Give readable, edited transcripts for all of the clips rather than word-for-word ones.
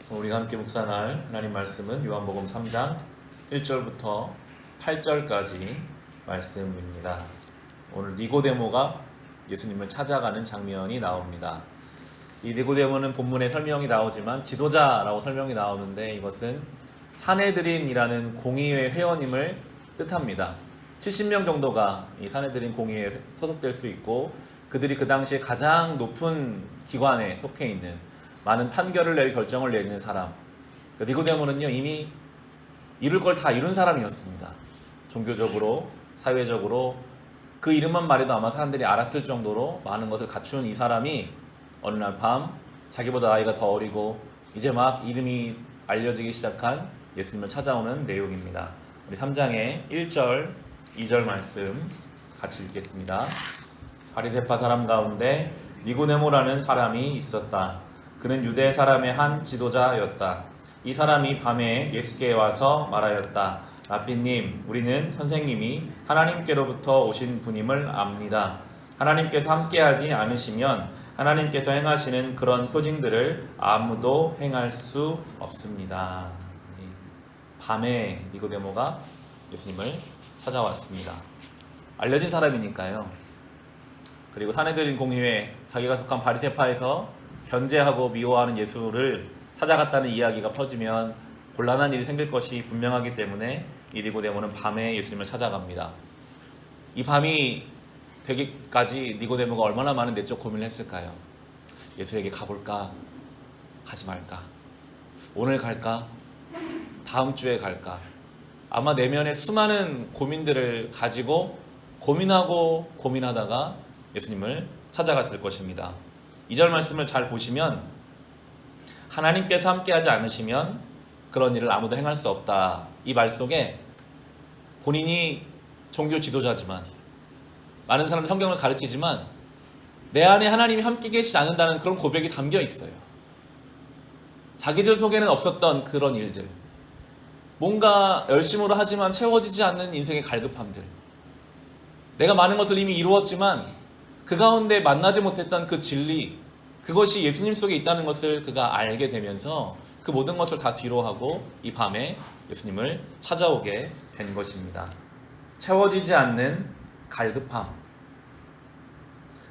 우리가 함께 묵상할 하나님 말씀은 요한복음 3장 1절부터 8절까지 말씀입니다. 오늘 니고데모가 예수님을 찾아가는 장면이 나옵니다. 이 니고데모는 본문에 설명이 나오지만 지도자라고 설명이 나오는데 이것은 사내들인이라는 공의회 회원임을 뜻합니다. 70명 정도가 이 사내들인 공의회에 소속될 수 있고 그들이 그 당시에 가장 높은 기관에 속해 있는 많은 판결을 내리 결정을 내리는 사람. 니고데모는요 이미 이룰 걸 다 이룬 사람이었습니다. 종교적으로, 사회적으로 그 이름만 말해도 아마 사람들이 알았을 정도로 많은 것을 갖춘 이 사람이 어느 날 밤 자기보다 나이가 더 어리고 이제 막 이름이 알려지기 시작한 예수님을 찾아오는 내용입니다. 우리 3장의 1절, 2절 말씀 같이 읽겠습니다. 바리새파 사람 가운데 니고데모라는 사람이 있었다. 그는 유대 사람의 한 지도자였다. 이 사람이 밤에 예수께에 와서 말하였다. 라삐님, 우리는 선생님이 하나님께로부터 오신 분임을 압니다. 하나님께서 함께하지 않으시면 하나님께서 행하시는 그런 표징들을 아무도 행할 수 없습니다. 밤에 니고데모가 예수님을 찾아왔습니다. 알려진 사람이니까요. 그리고 사내들인 공의회, 자기가 속한 바리새파에서 견제하고 미워하는 예수를 찾아갔다는 이야기가 퍼지면 곤란한 일이 생길 것이 분명하기 때문에 이 니고데모는 밤에 예수님을 찾아갑니다. 이 밤이 되기까지 니고데모가 얼마나 많은 내적 고민을 했을까요? 예수에게 가볼까? 가지 말까? 오늘 갈까? 다음 주에 갈까? 아마 내면에 수많은 고민들을 가지고 고민하고 고민하다가 예수님을 찾아갔을 것입니다. 2절 말씀을 잘 보시면 하나님께서 함께하지 않으시면 그런 일을 아무도 행할 수 없다. 이 말 속에 본인이 종교 지도자지만 많은 사람들 성경을 가르치지만 내 안에 하나님이 함께 계시지 않는다는 그런 고백이 담겨 있어요. 자기들 속에는 없었던 그런 일들, 뭔가 열심으로 하지만 채워지지 않는 인생의 갈급함들, 내가 많은 것을 이미 이루었지만 그 가운데 만나지 못했던 그 진리, 그것이 예수님 속에 있다는 것을 그가 알게 되면서 그 모든 것을 다 뒤로하고 이 밤에 예수님을 찾아오게 된 것입니다. 채워지지 않는 갈급함,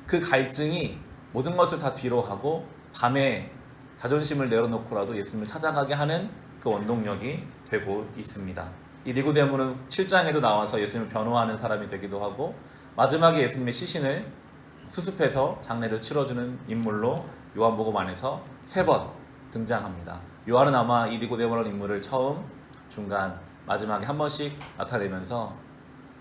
그 갈증이 모든 것을 다 뒤로하고 밤에 자존심을 내려놓고라도 예수님을 찾아가게 하는 그 원동력이 되고 있습니다. 이 니고데모는 7장에도 나와서 예수님을 변호하는 사람이 되기도 하고 마지막에 예수님의 시신을 수습해서 장례를 치러주는 인물로 요한복음 안에서 3번 등장합니다. 요한은 아마 이 니고데모라는 인물을 처음, 중간, 마지막에 한 번씩 나타내면서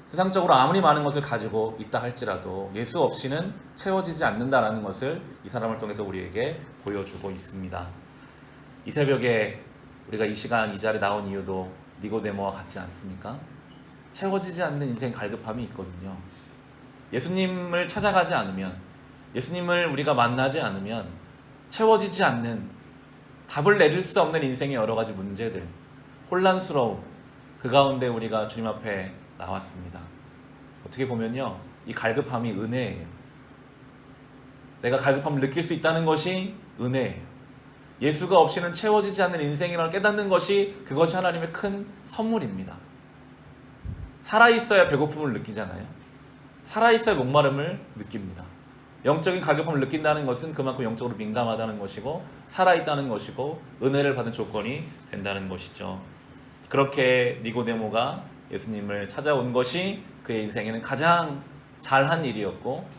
세상적으로 아무리 많은 것을 가지고 있다 할지라도 예수 없이는 채워지지 않는다라는 것을 이 사람을 통해서 우리에게 보여주고 있습니다. 이 새벽에 우리가 이 시간 이 자리에 나온 이유도 니고데모와 같지 않습니까? 채워지지 않는 인생 갈급함이 있거든요. 예수님을 찾아가지 않으면, 예수님을 우리가 만나지 않으면 채워지지 않는, 답을 내릴 수 없는 인생의 여러 가지 문제들, 혼란스러움, 그 가운데 우리가 주님 앞에 나왔습니다. 어떻게 보면요, 이 갈급함이 은혜예요. 내가 갈급함을 느낄 수 있다는 것이 은혜예요. 예수가 없이는 채워지지 않는 인생이라는 깨닫는 것이, 그것이 하나님의 큰 선물입니다. 살아있어야 배고픔을 느끼잖아요. 살아있어야 목마름을 느낍니다. 영적인 갈급함을 느낀다는 것은 그만큼 영적으로 민감하다는 것이고 살아있다는 것이고 은혜를 받은 조건이 된다는 것이죠. 그렇게 니고데모가 예수님을 찾아온 것이 그의 인생에는 가장 잘한 일이었고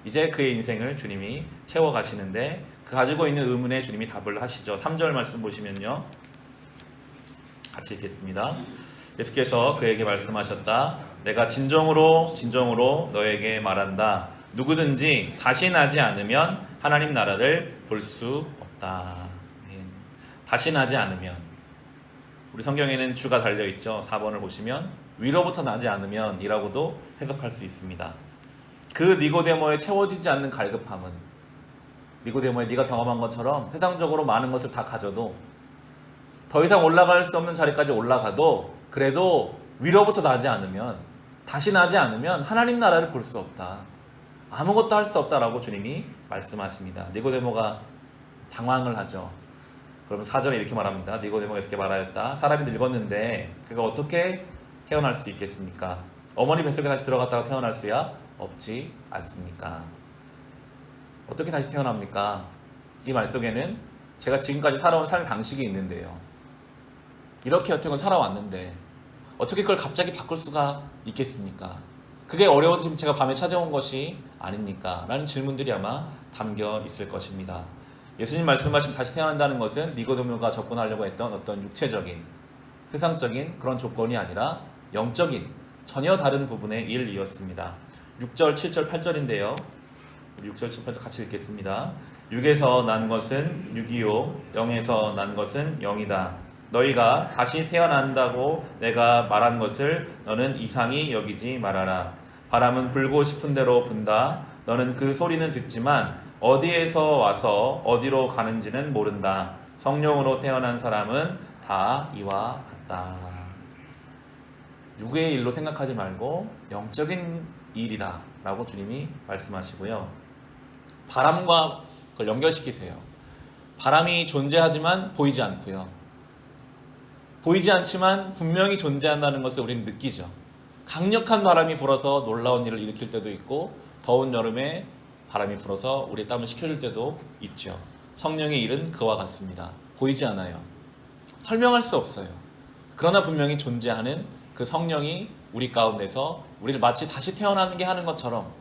이제 그의 인생을 주님이 채워가시는데 그 가지고 있는 의문에 주님이 답을 하시죠. 3절 말씀 보시면요, 같이 읽겠습니다. 예수께서 그에게 말씀하셨다. 내가 진정으로 너에게 말한다. 누구든지 다시 나지 않으면 하나님 나라를 볼 수 없다. 다시 나지 않으면, 우리 성경에는 주가 달려있죠. 4번을 보시면 위로부터 나지 않으면 이라고도 해석할 수 있습니다. 그 니고데모의 채워지지 않는 갈급함은, 니고데모의 네가 경험한 것처럼 세상적으로 많은 것을 다 가져도 더 이상 올라갈 수 없는 자리까지 올라가도 그래도 위로부터 나지 않으면, 다시 나지 않으면 하나님 나라를 볼 수 없다. 아무것도 할 수 없다라고 주님이 말씀하십니다. 니고데모가 당황을 하죠. 그러면 4절에 이렇게 말합니다. 니고데모가 예수께 말하였다. 사람이 늙었는데 그가 어떻게 태어날 수 있겠습니까? 어머니 뱃속에 다시 들어갔다가 태어날 수야 없지 않습니까? 어떻게 다시 태어납니까? 이 말 속에는 제가 지금까지 살아온 삶의 방식이 있는데요. 이렇게 여태껏 살아왔는데 어떻게 그걸 갑자기 바꿀 수가 있겠습니까? 그게 어려워서 지금 제가 밤에 찾아온 것이 아닙니까? 라는 질문들이 아마 담겨 있을 것입니다. 예수님 말씀하신 다시 태어난다는 것은 니고데모가 접근하려고 했던 어떤 육체적인, 세상적인 그런 조건이 아니라 영적인, 전혀 다른 부분의 일이었습니다. 6절, 7절, 8절인데요. 6절, 7, 8절 같이 읽겠습니다. 6에서 난 것은 6이요, 0에서 난 것은 0이다. 너희가 다시 태어난다고 내가 말한 것을 너는 이상히 여기지 말아라. 바람은 불고 싶은 대로 분다. 너는 그 소리는 듣지만 어디에서 와서 어디로 가는지는 모른다. 성령으로 태어난 사람은 다 이와 같다. 육의 일로 생각하지 말고 영적인 일이다 라고 주님이 말씀하시고요. 바람과 그걸 연결시키세요. 바람이 존재하지만 보이지 않고요. 보이지 않지만 분명히 존재한다는 것을 우리는 느끼죠. 강력한 바람이 불어서 놀라운 일을 일으킬 때도 있고 더운 여름에 바람이 불어서 우리의 땀을 식혀줄 때도 있죠. 성령의 일은 그와 같습니다. 보이지 않아요. 설명할 수 없어요. 그러나 분명히 존재하는 그 성령이 우리 가운데서 우리를 마치 다시 태어나게 하는 것처럼,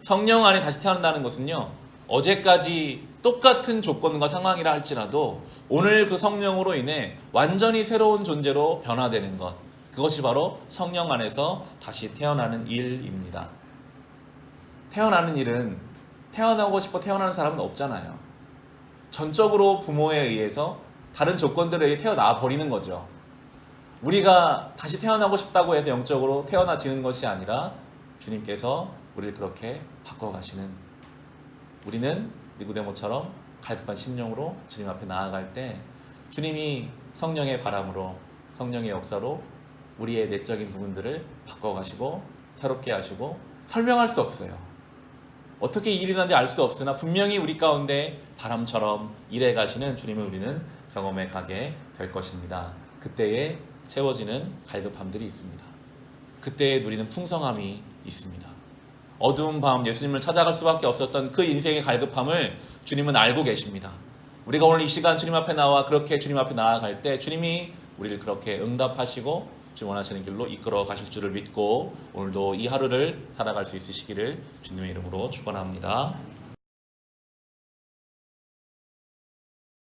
성령 안에 다시 태어난다는 것은요, 어제까지 똑같은 조건과 상황이라 할지라도 오늘 그 성령으로 인해 완전히 새로운 존재로 변화되는 것, 그것이 바로 성령 안에서 다시 태어나는 일입니다. 태어나는 일은 태어나고 싶어 태어나는 사람은 없잖아요. 전적으로 부모에 의해서 다른 조건들에 의해 태어나 버리는 거죠. 우리가 다시 태어나고 싶다고 해서 영적으로 태어나지는 것이 아니라 주님께서 우리를 그렇게 바꿔가시는, 우리는 니고데모처럼 갈급한 심령으로 주님 앞에 나아갈 때 주님이 성령의 바람으로, 성령의 역사로 우리의 내적인 부분들을 바꿔가시고 새롭게 하시고, 설명할 수 없어요. 어떻게 일이 일어나는지 알 수 없으나 분명히 우리 가운데 바람처럼 일해 가시는 주님을 우리는 경험해 가게 될 것입니다. 그때에 채워지는 갈급함들이 있습니다. 그때에 누리는 풍성함이 있습니다. 어두운 밤 예수님을 찾아갈 수밖에 없었던 그 인생의 갈급함을 주님은 알고 계십니다. 우리가 오늘 이 시간 주님 앞에 나와 그렇게 주님 앞에 나아갈 때 주님이 우리를 그렇게 응답하시고 주님 원하시는 길로 이끌어 가실 줄을 믿고 오늘도 이 하루를 살아갈 수 있으시기를 주님의 이름으로 축원합니다.